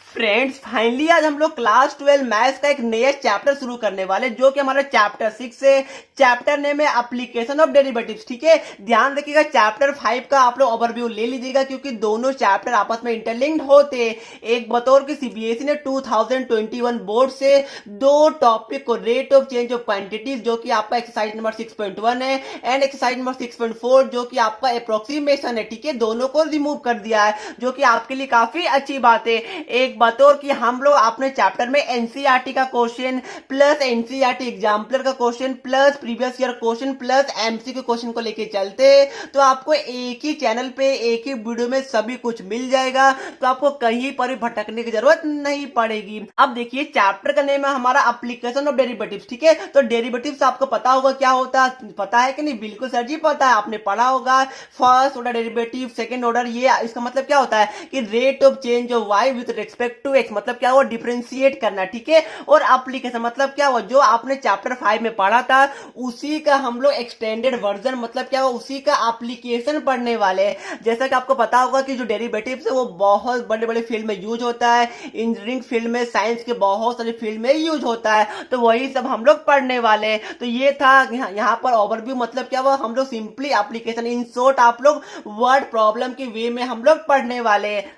Friends finally आज हम लोग क्लास 12 मैथ्स का एक नया चैप्टर शुरू करने वाले जो कि हमारा चैप्टर 6 है। चैप्टर नेम है एप्लीकेशन ऑफ डेरिवेटिव्स। ठीक है, ध्यान रखिएगा चैप्टर 5 का आप लोग ओवरव्यू ले लीजिएगा क्योंकि दोनों चैप्टर आपस में इंटरलिंक्ड होते हैं। एक बतौर की सीबीएसई ने 2021 बोर्ड से दो टॉपिक को rate of change of quantities जो कि आपका एक्सरसाइज नंबर 6.1 है एंड एक्सरसाइज नंबर 6.4 जो कि आपका अप्रोक्सीमेशन है। ठीक है, दोनों को रिमूव कर दिया है जो कि आपके लिए काफी अच्छी बात है। एक बतौर कि हम लोग अपने चैप्टर में एनसीईआरटी का क्वेश्चन प्लस एनसीईआरटी एग्जाम्पलर का question plus previous year question plus MCQ question को लेके चलते हैं तो आपको एक ही चैनल पे एक ही वीडियो में सभी कुछ मिल जाएगा, तो आपको कहीं पर भी भटकने की जरूरत नहीं पड़ेगी। अब देखिए चैप्टर का नेम है हमारा एप्लीकेशन ऑफ डेरिवेटिव्स। ठीक है, तो डेरिवेटिव्स आपको पता होगा क्या होता है, पता है कि नहीं? बिल्कुल सर जी पता है, आपने पढ़ा होगा first order derivative second order. ये इसका मतलब क्या होता है कि rate of change of Y with respect to X, मतलब क्या हुआ डिफरेंशिएट करना। ठीक है, और एप्लीकेशन मतलब क्या हुआ जो आपने चैप्टर 5 में पढ़ा था उसी का हम लोग एक्सटेंडेड वर्जन, मतलब क्या हुआ उसी का एप्लीकेशन पढ़ने वाले हैं। जैसा कि आपको पता होगा कि जो डेरिवेटिव्स है वो बहुत बड़े बड़े फील्ड में यूज होता है, इंजीनियरिंग फील्ड में, साइंस के बहुत सारे फील्ड में यूज होता है, तो वही सब हम लोग पढ़ने वाले हैं। तो ये था यहाँ पर ओवरव्यू, मतलब क्या हुआ हम लोग सिंपली एप्लीकेशन इन शॉर्ट आप लोग वर्ड प्रॉब्लम के वे में हम लोग पढ़ने वाले हैं।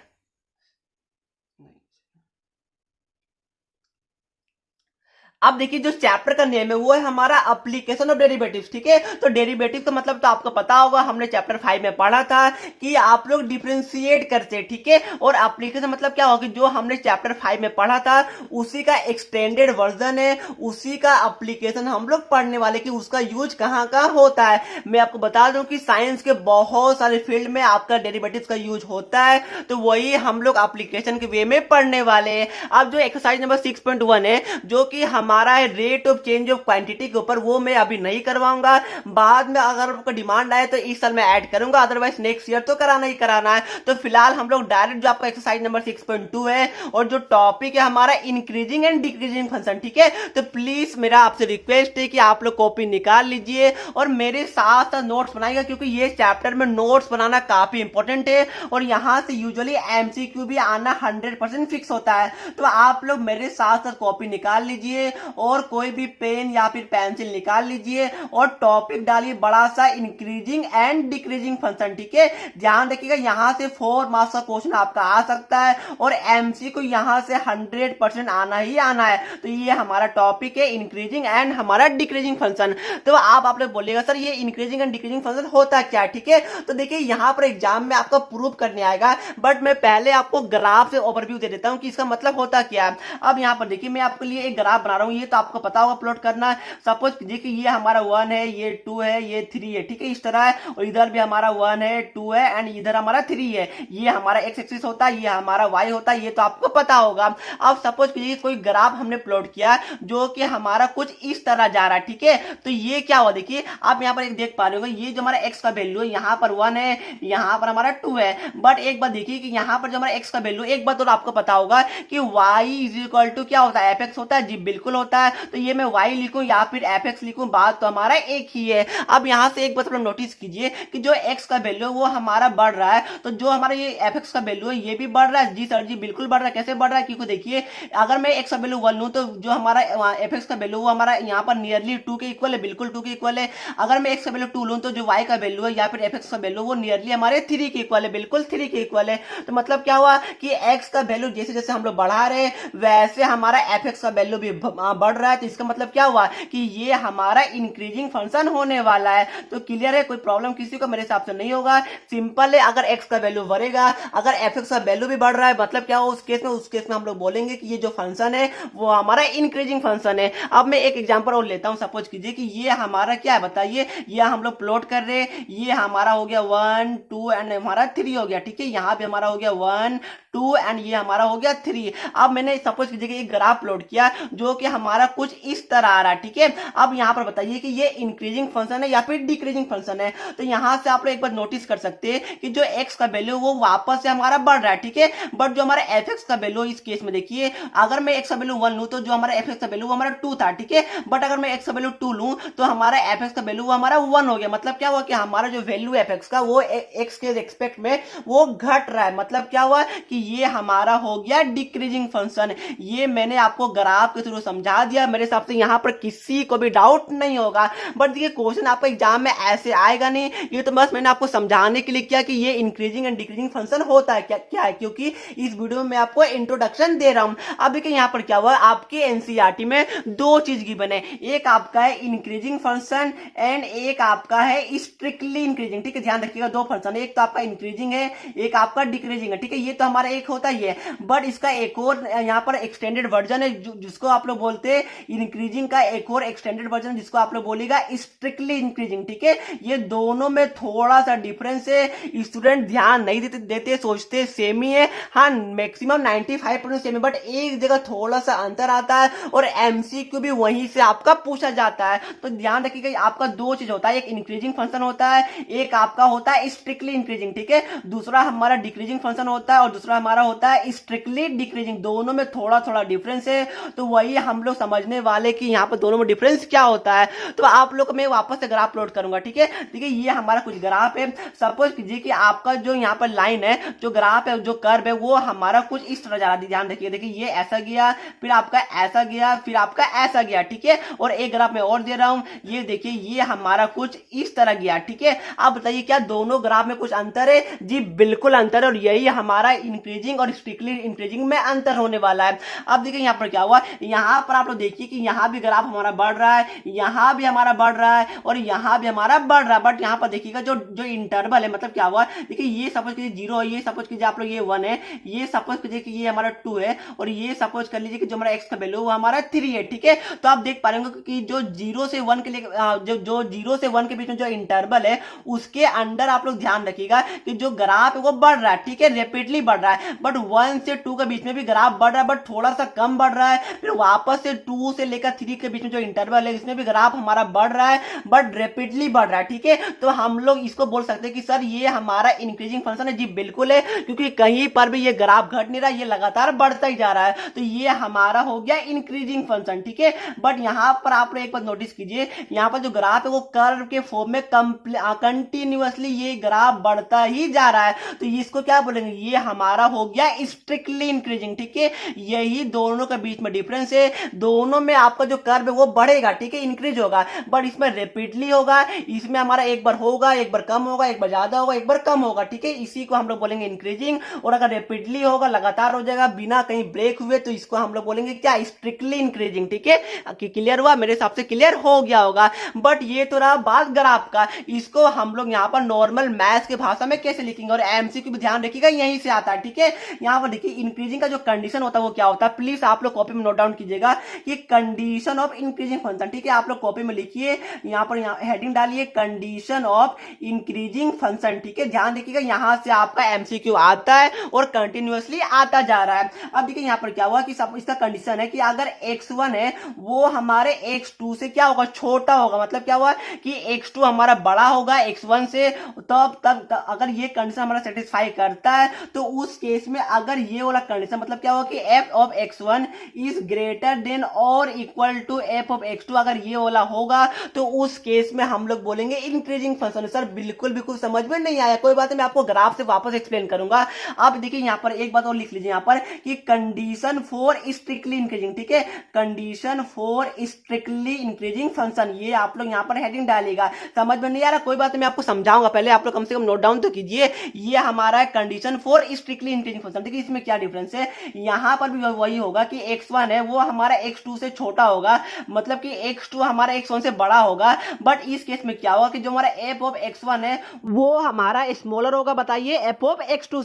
अब देखिए जो चैप्टर का नेम है वो है हमारा एप्लीकेशन ऑफ डेरिवेटिव्स। ठीक है, तो डेरिवेटिव का मतलब तो आपको पता होगा, हमने चैप्टर 5 में पढ़ा था कि आप लोग डिफरेंशिएट करते हैं। ठीक है, और एप्लीकेशन मतलब क्या होगा जो हमने चैप्टर 5 में पढ़ा था उसी का एक्सटेंडेड वर्जन है, उसी का एप्लीकेशन हम लोग पढ़ने वाले कि उसका यूज कहाँ कहाँ होता है। मैं आपको बता दूं कि साइंस के बहुत सारे फील्ड में आपका डेरिवेटिव्स का यूज होता है, तो वही हम लोग एप्लीकेशन के वे में पढ़ने वाले हैं। अब जो एक्सरसाइज नंबर 6.1 है जो कि हमारा है rate of change of quantity के ऊपर, वो मैं अभी नहीं करवाऊंगा, बाद में अगर आपको डिमांड आए तो इस साल मैं ऐड करूंगा, अदरवाइज नेक्स्ट ईयर तो कराना ही कराना है। तो फिलहाल हम लोग डायरेक्ट जो आपका एक्सरसाइज नंबर 6.2 है और जो टॉपिक है हमारा इंक्रीजिंग एंड डिक्रीजिंग फंक्शन। ठीक है, तो प्लीज मेरा आपसे रिक्वेस्ट है कि आप लोग कॉपी निकाल लीजिए और मेरे साथ साथ नोट्स बनाइएगा क्योंकि ये चैप्टर में नोट्स बनाना काफी इंपॉर्टेंट है और यहां से यूजुअली एमसीक्यू भी आना 100% फिक्स होता है। तो आप लोग मेरे साथ साथ कॉपी निकाल लीजिए और कोई भी पेन या फिर पेंसिल निकाल लीजिए और टॉपिक डालिए बड़ा सा इंक्रीजिंग एंड डिक्रीजिंग फंक्शन। ठीक है, ध्यान रखिएगा यहां से 4 मार्क्स का क्वेश्चन आपका आ सकता है और एमसी को यहां से 100% आना ही आना है। तो ये हमारा टॉपिक है इंक्रीजिंग एंड हमारा डिक्रीजिंग फंक्शन। तो आप लोग बोलिएगा सर ये इंक्रीजिंग एंड डिक्रीजिंग फंक्शन होता क्या? ठीक है, तो देखिए यहां पर एग्जाम में आपको प्रूव करने आएगा, बट मैं पहले आपको ग्राफ से ओवरव्यू दे देता हूं कि इसका मतलब होता क्या है। अब यहां पर देखिए मैं आपके लिए एक ग्राफ बना रहा हूं, ये तो आपको पता होगा प्लॉट करना। सपोज कीजिए कि ये हमारा 1 है, ये 2 है, ये 3 है। ठीक है, इस तरह है और इधर भी हमारा 1 है, 2 है एंड इधर हमारा 3 है। ये हमारा एक्स एक्सिस होता है, ये हमारा वाई होता है, ये तो आपको पता होगा। अब सपोज कीजिए कोई ग्राफ हमने प्लॉट किया जो कि हमारा कुछ इस तरह जा रहा है। ठीक है, तो ये क्या हुआ देखिए आप यहाँ पर एक देख पा रहे हो, ये जो हमारा एक्स का वैल्यू है यहाँ पर 1 है, यहाँ पर हमारा 2 है। बट एक बात देखिए कि यहाँ पर जो हमारा एक्स का वैल्यू, एक बात और आपको पता होगा कि वाई इज इक्वल टू क्या होता है, एफ एक्स होता है। जी बिल्कुल होता है। तो ये मैं y लिखूं या फिर fx लिखूं, बात तो हमारा एक ही है। अब यहां से एक बात आप नोटिस कीजिए कि जो x का वैल्यू है वो हमारा बढ़ रहा है, तो जो हमारा ये fx का वैल्यू है ये भी बढ़ रहा है। जी सर जी बिल्कुल बढ़ रहा है। कैसे बढ़ रहा है? क्योंकि देखिए अगर मैं x का वैल्यू 1 लूं तो जो हमारा fx का वैल्यू वो हमारा यहाँ पर नियरली 2 के इक्वल है, बिल्कुल 2 के इक्वल है। अगर मैं x का वैल्यू 2 लूं तो जो y का वैल्यू है या फिर fx का वैल्यू वो नियरली हमारे 3 के इक्वल है, बिल्कुल 3 के इक्वल है। तो मतलब क्या हुआ कि x का वैल्यू जैसे जैसे हम लोग बढ़ा रहे हैं वैसे हमारा fx का वैल्यू भी बढ़ रहा है। तो इसका मतलब क्या हुआ कि ये हमारा इंक्रीजिंग फंक्शन होने वाला है। तो क्लियर है, कोई प्रॉब्लम किसी को मेरे हिसाब से नहीं होगा, सिंपल है। अगर x का वैल्यू बढ़ेगा, अगर fx का वैल्यू भी बढ़ रहा है, मतलब क्या हो उस केस में हम लोग बोलेंगे कि ये जो फंक्शन है वो हमारा इंक्रीजिंग फंक्शन है। अब मैं एक एग्जांपल और लेता हूं, सपोज कीजिए कि ये हमारा क्या है बताइए, ये हम लोग प्लॉट कर रहे हैं, ये हमारा हो गया 1 2 एंड हमारा 3 हो गया। ठीक है, यहाँ पे हमारा हो गया 1 2 एंड ये हमारा हो गया 3। अब मैंने सपोज कीजिए कि एक ग्राफ प्लॉट किया जो कि हमारा कुछ इस तरह आ रहा है। ठीक है, अब यहां पर बताइए कि ये इंक्रीजिंग फंक्शन है या फिर डिक्रीजिंग फंक्शन है। तो यहां से आप लोग एक बार नोटिस कर सकते हैं कि जो x का वैल्यू वो वापस से हमारा बढ़ रहा है। ठीक है, बट जो हमारा fx का वैल्यू इस केस में देखिए, अगर मैं x का वैल्यू 1 लूं तो जो हमारा fx का वैल्यू वो हमारा 2 था। ठीक है, बट अगर मैं x का वैल्यू 2 लूं तो हमारा fx का वैल्यू वो हमारा 1 हो गया। मतलब क्या हुआ कि हमारा जो वैल्यू fx का वो x के रिस्पेक्ट में वो घट रहा है। मतलब क्या हुआ कि ये हमारा हो गया डिक्रीजिंग फंक्शन। ये मैंने आपको ग्राफ के थ्रू समझा दिया, मेरे हिसाब से यहाँ पर किसी को भी डाउट नहीं होगा। बट देखिए क्वेश्चन आपका एग्जाम में ऐसे आएगा नहीं, ये तो बस मैंने आपको समझाने के लिए किया कि ये इंक्रीजिंग एंड डिक्रीजिंग फंक्शन होता है क्या है, क्योंकि इस वीडियो में आपको इंट्रोडक्शन दे रहा हूं। अब देखिए यहाँ पर क्या हुआ, आपके एनसीईआरटी में दो चीज गिवन है, एक आपका है इंक्रीजिंग फंक्शन एंड एक आपका है स्ट्रिक्टली इंक्रीजिंग। ठीक है, ध्यान रखिएगा, दो फंक्शन, एक तो आपका इंक्रीजिंग है, एक आपका डिक्रीजिंग है। ठीक है, ये तो हमारा एक होता ही है, बट इसका एक और यहाँ पर एक्सटेंडेड वर्जन है जिसको आप लोग बोलते हैं इंक्रीजिंग का एक और एक्सटेंडेड वर्जन जिसको आप लोग बोलेगा स्ट्रिक्टली इंक्रीजिंग। ठीक है, ये दोनों में थोड़ा सा डिफरेंस है, स्टूडेंट ध्यान नहीं देते सोचते सेम ही है। हाँ, मैक्सिमम 95% सेम है, बट एक जगह थोड़ा सा अंतर आता है और एमसीक्यू भी वहीं से आपका पूछा जाता है। तो ध्यान रखिएगा, आपका दो चीज होता है, एक इंक्रीजिंग फंक्शन होता है, एक आपका होता है स्ट्रिक्टली इंक्रीजिंग। ठीक है, दूसरा हमारा डिक्रीजिंग फंक्शन होता है और दूसरा हमारा होता है स्ट्रिक्टली डिक्रीजिंग। दोनों में थोड़ा थोड़ा डिफरेंस है, तो वही हम लोग समझने वाले कि यहाँ पर दोनों में डिफरेंस क्या होता है। तो आप लोग को मैं वापस से ग्राफ प्लॉट करूंगा। ठीक है, देखिए ये हमारा कुछ ग्राफ है, सपोज कीजिए कि आपका जो यहाँ पर लाइन है, जो ग्राफ है, जो कर्व है, वो हमारा कुछ इस तरह जा रहा है। ध्यान रखिए, देखिए ये ऐसा गया, फिर आपका ऐसा गया, फिर आपका ऐसा गया। ठीक है, और एक ग्राफ में और दे रहा हूं, ये देखिए ये हमारा कुछ इस तरह गया। ठीक है, आप बताइए क्या दोनों ग्राफ में कुछ अंतर है? जी बिल्कुल अंतर है, और यही हमारा इंक्रीजिंग और स्ट्रिक्टली इंक्रीजिंग में अंतर होने वाला है। अब देखिए यहाँ पर क्या हुआ, यहाँ पर आप लोग देखिए कि यहाँ भी ग्राफ हमारा बढ़ रहा है, यहाँ भी हमारा बढ़ रहा है और यहाँ भी हमारा बढ़ रहा है। बट यहाँ पर देखिएगा जो इंटरवल है, मतलब क्या हुआ, देखिए ये सपोज कीजिए 0 है, ये सपोज कीजिए आप लोग ये 1 है, ये सपोज कीजिए कि ये हमारा 2 है, और ये सपोज कर लीजिए कि जो हमारा x का वैल्यू वो हमारा 3 है। ठीक है, तो आप देख पा रहे होंगे कि जो 0 से 1 के लिए जो 0 से 1 के बीच में जो इंटरवल है, उसके अंदर आप लोग ध्यान रखिएगा कि जो ग्राफ है वो बढ़ रहा है। ठीक है, रैपिडली बढ़ रहा है, बट 1 से 2 के बीच में भी ग्राफ बढ़ रहा है, बट थोड़ा सा कम बढ़ रहा है। फिर वापस से 2 से लेकर 3 के बीच में जो इंटरवल है, इसमें भी ग्राफ हमारा बढ़ रहा है, बट रैपिडली बढ़ रहा है। ठीक है, तो हम लोग इसको बोल सकते हैं कि सर ये हमारा इंक्रीजिंग फंक्शन है। जी बिल्कुल है, क्योंकि कहीं पर भी ये ग्राफ घट नहीं रहा, ये लगातार बढ़ता ही जा रहा है, तो ये हमारा हो गया इंक्रीजिंग फंक्शन। ठीक है, बट यहां पर आप लोग एक बात नोटिस कीजिए, यहां पर जो ग्राफ है वो कर्व के फॉर्म में कंटिन्यूअसली ये ग्राफ बढ़ता ही जा रहा है, तो इसको क्या बोलेंगे, ये हमारा हो गया स्ट्रिक्टली इंक्रीजिंग। ठीक है, यही दोनों के बीच में डिफरेंस है, दोनों में आपका जो कर्व है वो बढ़ेगा। ठीक है, इंक्रीज होगा, बट इसमें रैपिडली होगा, इसमें हमारा एक बार होगा, एक बार कम होगा, एक बार ज्यादा होगा, एक बार कम होगा। ठीक है, इसी को हम लोग बोलेंगे इंक्रीजिंग। और अगर रैपिडली होगा, लगातार हो जाएगा बिना कहीं ब्रेक हुए, तो इसको हम लोग बोलेंगे क्या, स्ट्रिक्टली इंक्रीजिंग। ठीक है, क्लियर हुआ? मेरे हिसाब से क्लियर हो गया होगा। बट ये तो रहा बात ग्राफ का, इसको हम लोग यहाँ पर नॉर्मल मैथ्स की भाषा में कैसे लिखेंगे, और एमसीक्यू भी ध्यान रखिएगा यहीं से आता है। ठीक है, यहाँ पर देखिए इंक्रीजिंग का जो कंडीशन होता है वो क्या होता है, प्लीज आप लोग कॉपी में नोट डाउन कीजिएगा कि कंडीशन ऑफ इंक्रीजिंग फंक्शन। ठीक है, आप लोग कॉपी में लिखिए, यहाँ पर हेडिंग डालिए कंडीशन ऑफ इंक्रीजिंग फंक्शन। ठीक है, ध्यान रखिएगा यहां से आपका एमसीक्यू आता है और कंटिन्यूअसली आता जा रहा है। अब देखिए यहाँ पर क्या हुआ कि सब इसका कंडीशन है कि अगर x1 है वो हमारे x2 से क्या होगा, छोटा होगा। मतलब क्या हुआ कि x2 हमारा बड़ा होगा x1 से, तब अगर ये कंडीशन हमारा सेटिस्फाई करता है, तो उस केस में अगर ये वाला कंडीशन मतलब क्या होगा कि f of x1 is greater than और equal to f of x2, अगर ये वाला होगा तो उस केस में हम लोग बोलेंगे इंक्रीजिंग फंक्शन। सर बिल्कुल समझ में नहीं आया, कोई बात नहीं, मैं आपको ग्राफ से वापस एक्सप्लेन करूंगा। आप देखिए यहाँ पर एक बात और लिख लीजिए यहाँ पर कि कंडीशन फॉर स्ट्रिक्टली इंक्रीजिंग। ठीक है, condition for strictly increasing function, ये आप लोग यहाँ पर हेडिंग डालिएगा। समझ में नहीं आ रहा कोई बात नहीं, मैं आपको समझाऊंगा, पहले आप लोग कम से कम नोट डाउन तो कीजिए। ये हमारा condition for strictly increasing function. ठीक है, इसमें क्या डिफरेंस है, यहाँ पर भी वही होगा कि x1 है वो हमारा x2 से छोटा होगा, मतलब कि x2 हमारा x1 से बड़ा होगा। बट इस केस में क्या होगा कि जो हमारा f ऑफ x1 है वो हमारा स्मॉलर होगा, बताइए, f ऑफ x2।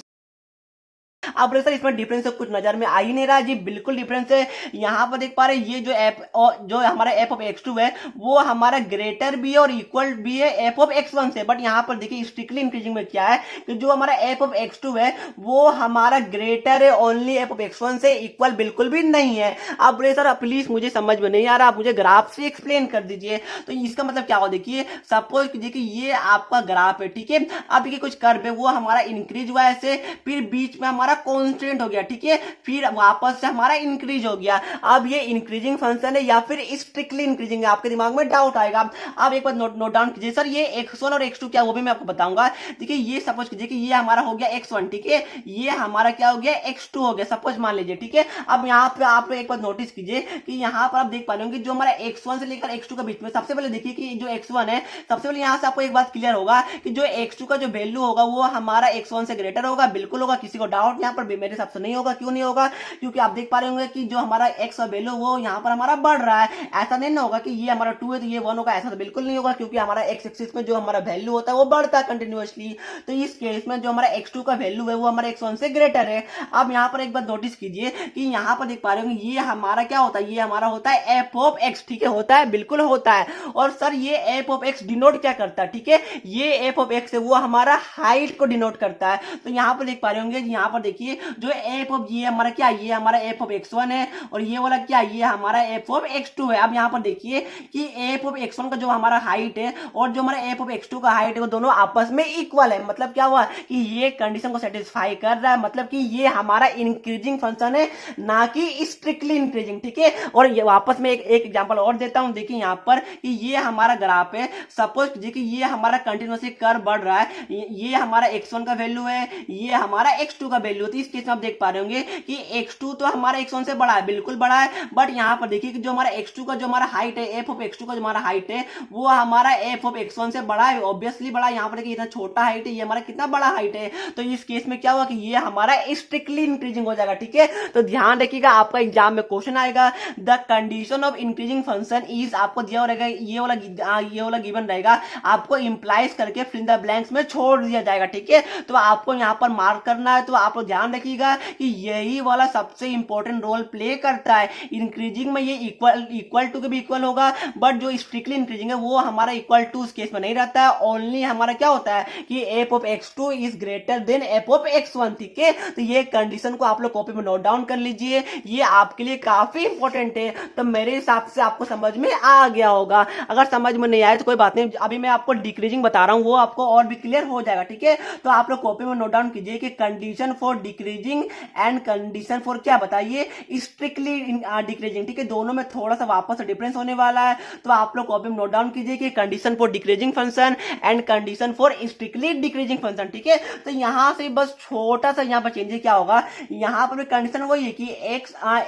अब सर इसमें डिफरेंस तो कुछ नजर में आ ही नहीं रहा। जी बिल्कुल डिफरेंस है, यहाँ पर देख पा रहे हैं ये जो हमारा f ऑफ x2 है वो हमारा ग्रेटर भी है और इक्वल भी है f ऑफ x1 से। बट यहाँ पर देखिए स्ट्रिक्टली इंक्रीजिंग में क्या है कि जो हमारा f ऑफ x2 है वो हमारा ग्रेटर है ओनली f ऑफ x1 से, इक्वल बिल्कुल भी नहीं है। अब सर प्लीज मुझे समझ में नहीं आ रहा, आप मुझे ग्राफ से एक्सप्लेन कर दीजिए। तो इसका मतलब क्या हो, देखिए सपोज कीजिए कि ये आपका ग्राफ है। ठीक है, अब देखिए कुछ कर्व है वो हमारा इंक्रीज हुआ ऐसे, फिर बीच में हमारा कॉन्स्टेंट हो गया, ठीक है, फिर वापस से हमारा इंक्रीज हो गया। अब ये इंक्रीजिंग फंक्शन है या फिर स्ट्रिक्टली इंक्रीजिंग है, आपके दिमाग में डाउट आएगा। अब एक बार नोट डाउन कीजिए, सर ये x1 और x2 क्या, वो भी मैं आपको बताऊंगा। देखिए ये सपोज कीजिए कि ये हमारा हो गया x1, ठीक है, ये हमारा क्या हो गया x2 हो गया, सपोज मान लीजिए, ठीक है। अब यहाँ पे आप एक बार नोटिस कीजिए कि यहाँ पर आप देख पा रहे होंगे जो हमारा x1 से लेकर x2 के बीच में, सबसे पहले देखिए कि जो x1 है, सबसे पहले यहाँ से आपको एक बात क्लियर होगा कि जो x2 का जो वैल्यू होगा वो हमारा x1 से ग्रेटर होगा, बिल्कुल होगा, किसी को डाउट यहाँ पर मेरे हिसाब से नहीं होगा। क्यों नहीं होगा? क्योंकि आप देख पा रहे होंगे कि जो हमारा x का वैल्यू वो यहाँ पर हमारा बढ़ रहा है। ऐसा नहीं ना होगा कि ये हमारा 2 है तो ये 1 होगा, ऐसा तो बिल्कुल नहीं होगा, क्योंकि हमारा x एक्सिस में जो हमारा वैल्यू होता है वो बढ़ता है कंटिन्यूअसली। तो इस केस में जो हमारा x2 का वैल्यू है वो हमारे x1 से ग्रेटर है। अब यहाँ पर एक बार नोटिस कीजिए कि यहाँ पर देख पा रहे होंगे ये हमारा क्या होता है, ये हमारा होता है f ऑफ x, ठीक है, होता है, बिल्कुल होता है। और सर ये f ऑफ x डिनोट क्या करता है, ठीक है, ये f ऑफ x है वो हमारा हाइट को डिनोट करता है। तो यहाँ पर देख पा रहे होंगे, यहाँ पर देखिए जो f ऑफ ये हमारा क्या, ये हमारा f ऑफ x1 है और ये वाला क्या, ये हमारा f ऑफ x2 है। अब यहाँ पर देखिए कि f ऑफ x1 का जो हमारा हाइट है और जो हमारा f ऑफ x2 का हाइट है वो दोनों आपस में इक्वल है। मतलब क्या हुआ कि ये कंडीशन को सेटिस्फाई कर रहा है, मतलब कि ये हमारा इंक्रीजिंग फंक्शन है, ना कि स्ट्रिक्टली इंक्रीजिंग, ठीक है। और ये वापस में एक एग्जांपल और देता हूं, देखिए यहाँ पर कि ये हमारा ग्राफ है, सपोज कीजिए कि ये हमारा कंटिन्यूअसली कर्व बढ़ रहा है, ये हमारा x1 का वैल्यू है, ये हमारा x2 का वैल्यू है। तो इस केस में आप देख पा रहे होंगे कि x2 तो हमारा x1 से बड़ा है, बिल्कुल बड़ा है, बट यहाँ पर देखिए कि जो हमारा x2 का जो हमारा हाइट है, f ऑफ x2 का जो हमारा हाइट है वो हमारा f ऑफ x1 से बड़ा है, ऑब्वियसली बड़ा है। यहाँ पर देखिए इतना छोटा हाइट है, ये हमारा कितना बड़ा हाइट है। तो इस केस में क्या हुआ कि ये हमारा स्ट्रिक्टली इंक्रीजिंग हो जाएगा, ठीक है। तो ध्यान रखिएगा, आपका एग्जाम में क्वेश्चन आएगा the condition of increasing function is, आपको दिया रहेगा ये वाला गिवन रहेगा, आपको इंप्लाइज करके फिल इन द ब्लैंक्स में छोड़ दिया जाएगा, ठीक है। तो आपको यहाँ पर मार्क करना है। तो आप लोग ध्यान रखिएगा कि यही वाला सबसे इंपॉर्टेंट रोल प्ले करता है। इंक्रीजिंग में ये इक्वल टू के भी इक्वल होगा, बट जो स्ट्रिक्टली इंक्रीजिंग है वो हमारा इक्वल टू उस केस में नहीं रहता है। ओनली हमारा क्या होता है कि f of x2 is greater then f of x1, ठीक है। तो ये कंडीशन को आप लोग कॉपी में नोट डाउन कर लीजिए, ये आपके लिए काफी इंपॉर्टेंट है। तो मेरे हिसाब से आपको समझ में आ गया होगा। अगर समझ में नहीं आए तो कोई बात नहीं, अभी मैं आपको डिक्रीजिंग बता रहा हूं, वो आपको और भी क्लियर हो जाएगा, ठीक है। तो आप लोग कॉपी में नोट डाउन कीजिए कि condition for decreasing and condition for क्या बताइए, स्ट्रिक्टली डिक्रीजिंग, ठीक है। दोनों में थोड़ा सा वापस डिफरेंस होने वाला है। तो आप लोग कॉपी में नोट डाउन कीजिए कि condition for decreasing function and condition for strictly decreasing function, ठीक है। तो यहां से बस छोटा सा यहाँ पर चेंज क्या होगा, यहाँ पर कंडीशन वही है कि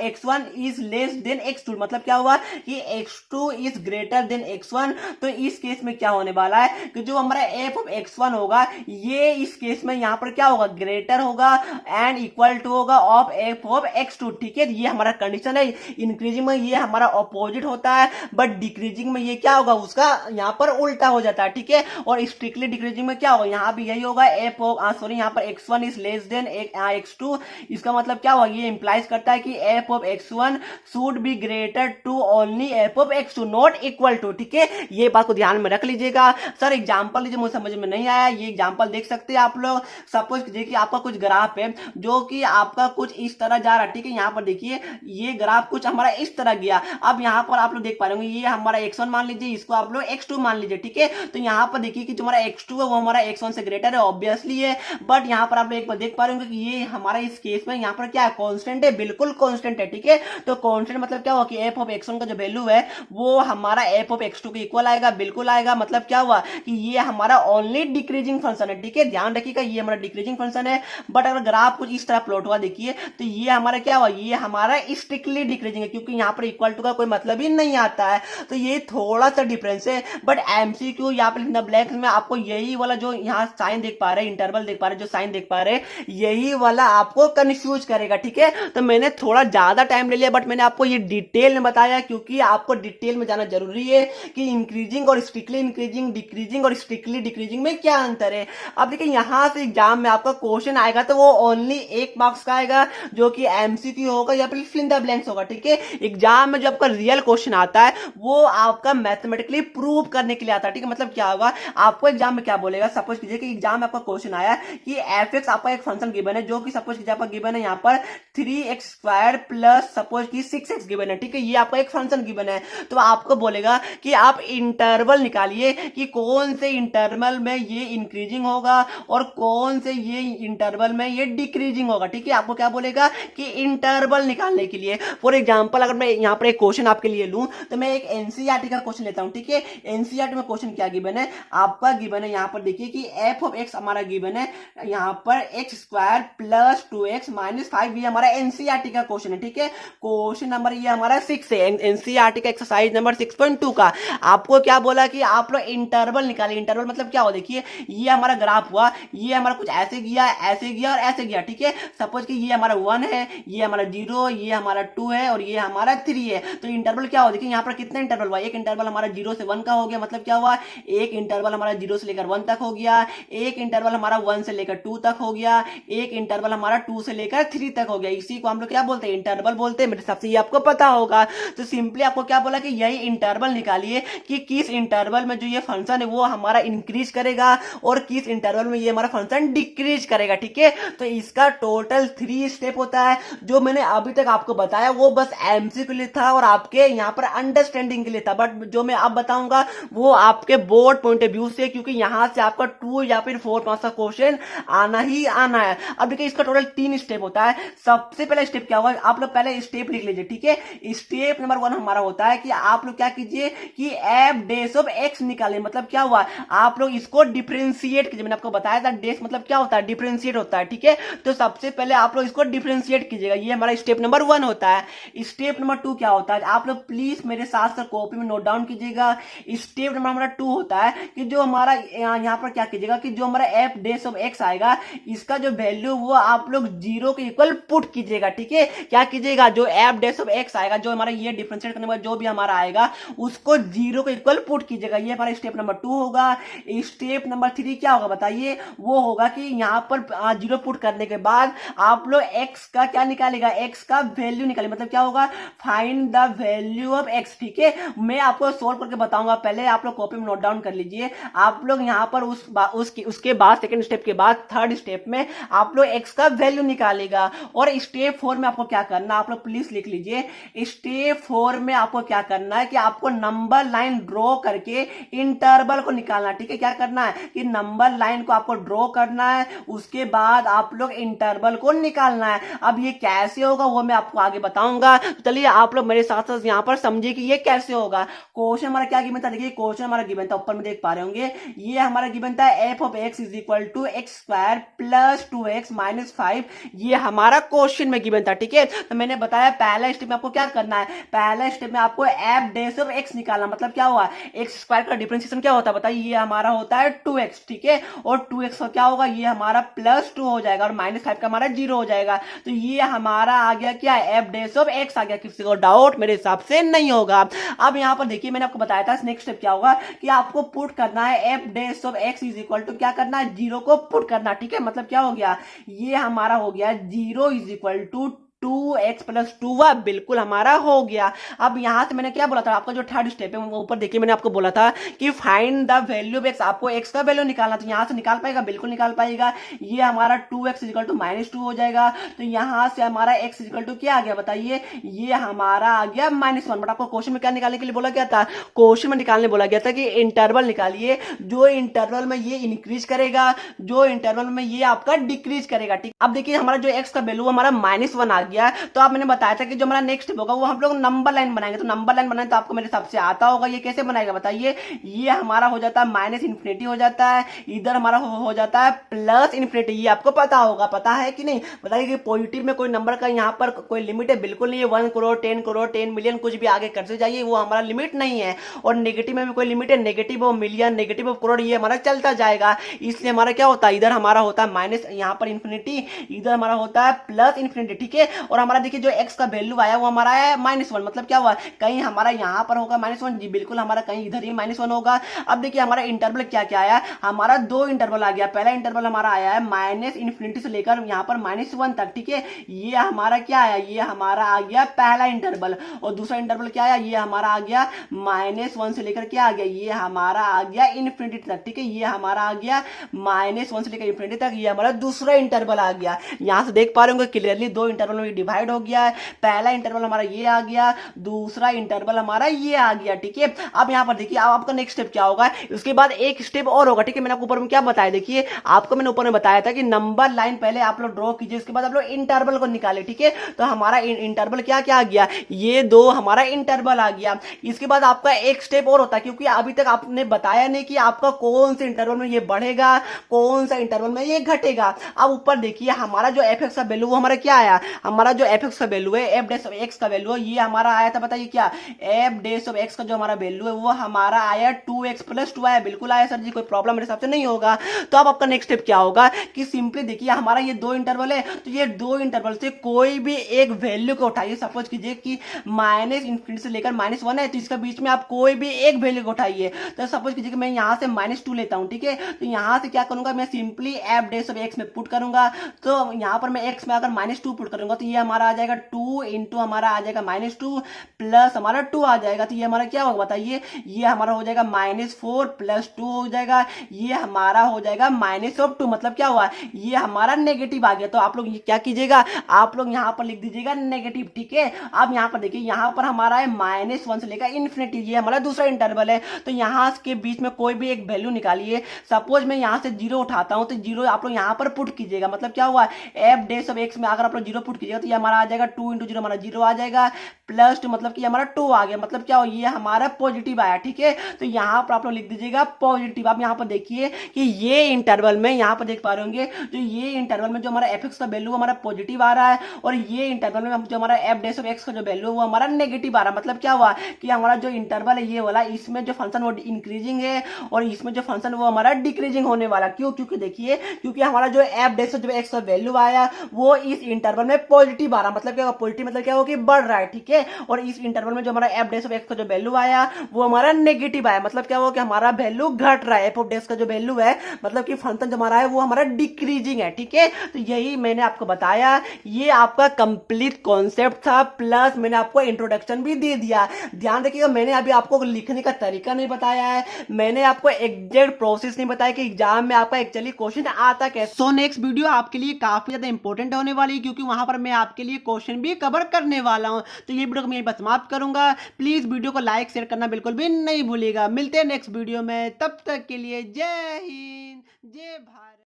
x1 is less than x2, मतलब क्या हुआ कि x2 is greater then x1। तो इस केस में क्या होने वाला है कि जो हमारा f ऑफ x1 होगा ये इस केस में यहाँ पर क्या होगा, ग्रेटर होगा एंड इक्वल टू होगा ऑफ f ऑफ x2, ठीक है। ये हमारा कंडीशन है। इंक्रीजिंग में ये हमारा ऑपोजिट होता है, बट डिक्रीजिंग में ये क्या होगा, उसका यहाँ पर उल्टा हो जाता है, ठीक है। और स्ट्रिक्टली डिक्रीजिंग में क्या होगा, यहाँ भी यही होगा, f ऑफ यहाँ पर x1 is less than x2। इसका मतलब क्या होगा, ये इंप्लाइज करता है कि f of x1 should be greater to only f of x2 not equal to, ठीक है। ये बात को ध्यान में रख लीजिएगा। सर एग्जांपल लीजिए, मुझे समझ में नहीं आया, ये एग्जांपल देख सकते हैं आप लोग। सपोज कीजिए कि आपका कुछ ग्राफ है जो कि आपका कुछ इस तरह जा रहा है, ठीक है। यहाँ पर देखिए ये ग्राफ कुछ हमारा इस तरह गया। अब यहाँ पर आप लोग देख पा रहे होंगे ये हमारा x1 मान लीजिए, इसको आप लोग x2 मान लीजिए, ठीक है। तो यहाँ पर देखिए कि जो हमारा x2 है वो हमारा x1 से ग्रेटर है, ऑब्वियसली है। बट यहाँ पर आप लोग एक बार देख पा रहे होंगे कि ये हमारा इस केस में यहाँ पर क्या है, कांस्टेंट है, बिल्कुल कांस्टेंट है, ठीक है। तो कांस्टेंट मतलब क्या हुआ कि f ऑफ x1 का जो वैल्यू है वो हमारा f ऑफ x2 के इक्वल आएगा, बिल्कुल आएगा। मतलब क्या हुआ कि ये हमारा ओनली डिक्रीजिंग फंक्शन है, ठीक है। ध्यान रखिएगा ये हमारा डिक्रीजिंग फंक्शन है। बट अगर ग्राफ कुछ इस तरह प्लॉट हुआ देखिए तो ये हमारा क्या हुआ, ये हमारा स्ट्रिक्टली डिक्रीजिंग है, क्योंकि यहाँ पर इक्वल टू का कोई मतलब ही नहीं आता है। तो ये थोड़ा सा डिफरेंस है। बट एमसीक्यू यहाँ पर इन ब्लैंक्स में आपको यही वाला जो यहाँ साइन देख पा रहे हैं, इंटरवल देख पा रहे हैं, जो साइन देख पा रहे हैं, यही वाला आपको कंफ्यूज करेगा, ठीक है। तो मैंने थोड़ा ज्यादा टाइम ले लिया, बट मैंने आपको ये डिटेल में बताया, क्योंकि आपको डिटेल में जाना जरूरी है कि इंक्रीजिंग और स्ट्रिक्टली इंक्रीजिंग, डिक्रीजिंग और स्ट्रिक्टली डिक्रीजिंग में क्या अंतर है। अब देखिए यहाँ से एग्जाम में आपका क्वेश्चन आएगा तो वो ओनली 1 मार्क्स का आएगा, जो कि एमसीक्यू होगा या फिर फिल इन द ब्लैंक्स होगा, ठीक है। एग्जाम में जो आपका रियल क्वेश्चन आता है वो आपका मैथमेटिकली प्रूव करने के लिए आता है, ठीक है। मतलब क्या होगा, आपको एग्जाम में क्या बोलेगा, सपोज कीजिए कि एग्जाम में आपका क्वेश्चन आया कि f(x) आपका एक फंक्शन गिवन है, जो कि सपोज कीजिए आपका गिवन है यहाँ पर 3x² प्लस सपोज की 6x गिवन है, ठीक है। ये आपका एक फंक्शन गिवन है। तो आपको बोलेगा कि आप इंटरवल निकालिए कि कौन से इंटरवल में ये इंक्रीजिंग होगा और कौन से ये इंटरवल में ये डिक्रीजिंग होगा, ठीक है। आपको क्या बोलेगा कि इंटरवल निकालने के लिए, फॉर एग्जाम्पल अगर मैं यहाँ पर एक क्वेश्चन आपके लिए लूं तो मैं एक एनसीईआरटी का क्वेश्चन लेता हूं, ठीक है। एनसीईआरटी में क्वेश्चन क्या गिवन है, आपका गिवन है यहाँ पर देखिए कि एफ ऑफ एक्स हमारा गिवन है यहाँ पर x square plus 2x minus 5, ये हमारा एनसीईआरटी का क्वेश्चन है, ठीक है। क्वेश्चन नंबर ये हमारा 6 है, एनसीईआरटी का एक्सरसाइज नंबर 6.2 का। आपको क्या बोला कि आप लोग इंटरवल निकाले। इंटरवल मतलब क्या हो, देखिए ये हमारा ग्राफ हुआ, ये हमारा कुछ ऐसे गया और ऐसे गया, ठीक है। सपोज कि ये हमारा 1 है, ये हमारा 0, ये हमारा 2 है और ये हमारा 3 है। तो इंटरवल क्या हो, देखिए यहाँ पर कितने इंटरवल हुआ, एक इंटरवल हमारा 0 से 1 का हो गया, मतलब क्या हुआ, एक इंटरवल हमारा 0 से लेकर 1 तक हो गया, एक इंटरवल हमारा 1 से लेकर 2 तक हो गया, एक इंटरवल हमारा 2 से लेकर 3 तक हो गया। इसी को हम लोग क्या बोलते हैं, इंटरवल बोलते हैं। मेरे हिसाब से ये आपको पता होगा। तो सिंपली आपको क्या बोला कि यही इंटरवल निकालिए कि किस इंटरवल में जो ये फंक्शन है वो हमारा इंक्रीज करेगा और किस इंटरवल में ये हमारा फंक्शन डिक्रीज करेगा, ठीक है। तो इसका टोटल 3 स्टेप होता है। जो मैंने अभी तक आपको बताया वो बस एमसी के लिए था और आपके यहाँ पर अंडरस्टैंडिंग के लिए था, बट जो मैं अब बताऊंगा वो आपके बोर्ड पॉइंट ऑफ व्यू से, क्योंकि यहां से आपका 2 या फिर 4 मार्क्स का क्वेश्चन आना ही आना है। अब देखिए इसका टोटल 3 स्टेप होता है। सबसे पहले स्टेप क्या होगा, आप लोग पहले स्टेप लिख लीजिए, ठीक है। स्टेप नंबर 1 हमारा होता है कि आप लोग क्या कीजिए कि एफ डेश ऑफ एक्स निकालें। मतलब क्या हुआ, आप लोग इसको डिफरेंशिएट कीजिए। मैंने आपको बताया था डेश मतलब क्या होता है, डिफरेंशिएट होता है, ठीक है। तो सबसे पहले आप लोग इसको डिफरेंशिएट कीजिएगा, ये हमारा स्टेप नंबर 1 होता है। स्टेप नंबर 2 क्या होता है, आप लोग प्लीज मेरे साथ साथ कॉपी में नोट डाउन कीजिएगा। स्टेप नंबर हमारा 2 होता है कि जो हमारा यहाँ पर क्या कीजिएगा कि जो हमारा एफ डेश ऑफ एक्स आएगा इसका जो वैल्यू वो आप लोग 0 के इक्वल पुट कीजिएगा, ठीक है। क्या कीजिएगा, जो एफ डेश ऑफ एक्स आएगा, जो हमारा ये डिफरेंशिएट करने में जो भी हमारा आएगा उसको 0 के इक्वल पुट कीजिएगा। ये हमारा स्टेप नंबर 2 होगा। स्टेप नंबर 3 क्या होगा बताइए, वो होगा कि यहाँ पर 0 पुट करने के बाद आप लोग एक्स का क्या निकालेगा, एक्स का वैल्यू निकाले। मतलब क्या होगा, find the value of x, ठीक है। मैं आपको सोल्व करके बताऊंगा, पहले आप लोग कॉपी में नोट डाउन कर लीजिए। आप लोग यहाँ पर उसके बाद सेकंड स्टेप के बाद थर्ड स्टेप में आप लोग एक्स का वैल्यू निकालेगा। और स्टेप 4 में आपको क्या करना, आप लोग प्लीज लिख लीजिए। स्टेप 4 में आपको क्या करना है कि आपको नंबर लाइन ड्रॉ करके इंटरवल को निकालना, ठीक है। क्या करना है कि नंबर लाइन को आपको ड्रॉ करना है, उसके बाद आप लोग इंटरवल को निकालना है। अब ये कैसे होगा वो मैं आपको आगे बताऊंगा। तो चलिए आप लोग मेरे साथ साथ यहाँ पर समझिए कि ये कैसे होगा। क्वेश्चन हमारा क्या गिवन था, देखिए क्वेश्चन हमारा गिवन था, ऊपर में देख पा रहे होंगे, ये हमारा गिवन था F of X is equal to X square plus 2x minus 5, ये हमारा क्वेश्चन में गिवन था, ठीक है। तो मैंने बताया पहला स्टेप में आपको क्या करना है, पहला स्टेप में आपको एफ डेश ऑफ एक्स निकालना। मतलब क्या हुआ, एक्स स्क्वायर का डिफरेंशिएशन क्या होता है बताइए, ये हमारा होता है 2x, ठीक है। और 2x का क्या होगा, ये हमारा प्लस 2 हो जाएगा और माइनस 5 का हमारा 0 हो जाएगा। तो ये हमारा आ गया क्या, एफ डेश ऑफ एक्स आ गया। किसी को डाउट मेरे हिसाब से नहीं होगा। अब यहाँ पर देखिए मैंने आपको बताया था नेक्स्ट स्टेप क्या होगा कि आपको पुट करना है F dash of X is equal to क्या करना है, 0 को पुट करना, ठीक है। मतलब क्या हो गया, ये हमारा हो गया 0 is equal to 2x plus 2y, बिल्कुल हमारा हो गया। अब यहां से मैंने क्या बोला था, आपका जो थर्ड स्टेप है वो ऊपर देखिए मैंने आपको बोला था कि find the value of x, आपको x का वैल्यू निकालना। तो यहां से निकाल पाएगा, बिल्कुल निकाल पाएगा। ये हमारा 2x इक्वल टू माइनस 2 हो जाएगा। तो यहां से हमारा x इक्वल टू क्या आ गया बताइए, ये हमारा आ गया -1। बट आपको क्वेश्चन में क्या निकालने के लिए बोला गया था, क्वेश्चन में निकालने बोला गया था कि इंटरवल निकालिए, जो इंटरवल में ये इंक्रीज करेगा, जो इंटरवल में ये आपका डिक्रीज करेगा, ठीक। अब देखिए हमारा जो x का वैल्यू हमारा -1 आ गया। तो आप मैंने बताया था कि जो हमारा नेक्स्ट होगा वो हम लोग नंबर लाइन बनाएंगे। तो नंबर लाइन बनाए तो आपको मेरे हिसाब से आता होगा, ये कैसे बनाएगा बताइए। ये हमारा हो जाता है माइनस इन्फिनिटी हो जाता है, इधर हमारा हो जाता है प्लस इन्फिनिटी। ये आपको पता होगा, पता है कि नहीं बताइए कि पॉजिटिव में कोई नंबर का यहाँ पर कोई लिमिट है, बिल्कुल नहीं है। 1 करोड़ 10 करोड़ 10 मिलियन कुछ भी आगे करते जाइए, वो हमारा लिमिट नहीं है। और नेगेटिव में भी कोई लिमिट है, negative of million, negative of crore, ये हमारा चलता जाएगा। इसलिए हमारा क्या होता है, इधर हमारा होता है माइनस यहाँ पर इन्फिनिटी, इधर हमारा होता है प्लस इन्फिनिटी, ठीक है। और हमारा देखिए जो एक्स का वैल्यू आया वो हमारा है -1। मतलब क्या हुआ, कहीं हमारा यहाँ पर होगा -1, जी बिल्कुल हमारा कहीं इधर ही -1 होगा। अब देखिए हमारा इंटरवल क्या क्या आया, हमारा 2 इंटरवल आ गया। पहला इंटरवल हमारा आया है माइनस इन्फिनिटी से लेकर यहाँ पर -1 तक, ठीक है। ये हमारा क्या आया, ये हमारा आ गया पहला इंटरवल। और दूसरा इंटरवल क्या आया, ये हमारा आ गया -1 से लेकर क्या आ गया, ये हमारा आ गया इन्फिनिटी तक, ठीक है। ये हमारा आ गया -1 से लेकर इन्फिनिटी तक, ये हमारा दूसरा इंटरवल आ गया। यहाँ से देख पा रहे होंगे क्लियरली 2 इंटरवल में में डिवाइड हो गया है। पहला इंटरवल हमारा ये आ गया, दूसरा इंटरवल हमारा ये आ गया, ठीक है। अब यहाँ पर देखिए अब आपका नेक्स्ट स्टेप क्या होगा, उसके बाद एक स्टेप और होगा, ठीक है। मैंने आपको ऊपर में क्या बताया, देखिए आपको मैंने ऊपर में बताया था कि नंबर लाइन पहले आप लोग ड्रॉ कीजिए, उसके बाद आप लोग इंटरवल को निकाले, ठीक है। तो हमारा इंटरवल क्या क्या आ गया, ये दो हमारा इंटरवल आ गया। इसके बाद आपका एक स्टेप और होता है, क्योंकि अभी तक आपने बताया नहीं कि आपका कौन से इंटरवल में ये बढ़ेगा, कौन सा इंटरवल में ये घटेगा। अब ऊपर देखिए हमारा जो एफ एक्स का वैल्यू वो हमारा क्या आया, हमारा जो एफ एक्स का वैल्यू है, एफ डैश ऑफ एक्स का वैल्यू है, ये हमारा आया था, बताइए क्या, एफ डैश ऑफ एक्स का जो हमारा वैल्यू है वो हमारा आया 2x + 2 आया। बिल्कुल आया सर जी, कोई प्रॉब्लम मेरे हिसाब से नहीं होगा। तो अब आपका नेक्स्ट स्टेप क्या होगा कि सिंपली देखिए हमारा ये दो इंटरवल है, तो ये दो इंटरवल से कोई भी एक वैल्यू को उठाइए। सपोज कीजिए कि -∞ से लेकर -1 है, तो इसके बीच में आप कोई भी एक वैल्यू को उठाइए। तो सपोज कीजिए कि मैं यहाँ से -2 लेता हूँ, ठीक है। तो यहाँ से क्या करूंगा, मैं simply F dash of x में पुट करूंगा। तो यहाँ पर मैं एक्स में अगर -2 पुट करूंगा तो ये हमारा आ जाएगा 2 इंटू हमारा आ जाएगा -2 प्लस हमारा 2 आ जाएगा। तो ये हमारा क्या होगा बताइए, ये हमारा हो जाएगा -4 + 2 हो जाएगा, ये हमारा हो जाएगा -2। मतलब क्या हुआ, ये हमारा नेगेटिव आ गया। तो आप लोग ये क्या कीजिएगा, आप लोग यहाँ पर लिख दीजिएगा नेगेटिव, ठीक है। अब यहाँ पर देखिए यहाँ पर हमारा है -1 से लेकर इन्फिनिटी, ये हमारा दूसरा इंटरवल है। तो यहाँ के बीच में कोई भी एक वैल्यू निकालिए। सपोज मैं यहाँ से 0 उठाता हूँ, तो 0 आप लोग यहाँ पर पुट कीजिएगा। मतलब क्या हुआ, एफ डैश ऑफ एक्स में अगर आप लोग 0 पुट कीजिएगा तो ये हमारा आ जाएगा 2 × 0 हमारा 0 आ जाएगा, प्लस 2 मतलब कि हमारा 2 आ गया। मतलब क्या हो, ये हमारा पॉजिटिव आया, ठीक है। तो यहाँ पर आप लोग लिख दीजिएगा पॉजिटिव। आप यहाँ पर देखिए कि ये इंटरवल में यहाँ पर देख पा रहे होंगे, जो ये इंटरवल में जो हमारा एफ एक्स का वैल्यू हमारा पॉजिटिव आ रहा है, और ये इंटरवल में जो हमारा एफ डैश ऑफ एक्स का जो वैल्यू वो हमारा नेगेटिव आ रहा है। मतलब क्या हुआ कि हमारा जो इंटरवल है ये वाला, इसमें जो फंक्शन वो इंक्रीजिंग है और इसमें जो फंक्शन वो हमारा डिक्रीजिंग होने वाला। क्यों, क्योंकि देखिए क्योंकि हमारा जो एफ डैश ऑफ एक्स का वैल्यू आया वो इस इंटरवल में पॉजिटिव आ रहा। मतलब क्या होगा, पॉजिटिव मतलब क्या होगा कि बढ़ रहा है, ठीक है। और इस इंटरवल में जो हमारा एफ डैश ऑफ एक्स का जो वैल्यू आया वो हमारा नेगेटिव आया। मतलब क्या होगा कि हमारा वैल्यू घट रहा है, एफ ऑफ डैश का जो वैल्यू है मतलब कि फंक्शन जो हमारा है वो हमारा डिक्रीजिंग है, ठीक है। तो यही मैंने आपको बताया, ये आपका कंप्लीट कॉन्सेप्ट था, प्लस मैंने आपको इंट्रोडक्शन भी दे दिया। ध्यान रखिएगा, मैंने अभी आपको लिखने का तरीका नहीं बताया है, मैंने आपको एग्जैक्ट प्रोसेस नहीं बताया कि एग्जाम में आपका एक्चुअली क्वेश्चन आता कैसे। सो नेक्स्ट वीडियो आपके लिए काफी ज्यादा इंपॉर्टेंट होने वाली है, क्योंकि वहां पर मैं आपके लिए क्वेश्चन भी कवर करने वाला हूं। तो ये वीडियो को मैं बस समाप्त करूंगा। प्लीज वीडियो को लाइक शेयर करना बिल्कुल भी नहीं भूलिएगा। मिलते हैं नेक्स्ट वीडियो में, तब तक के लिए जय हिंद, जय भारत।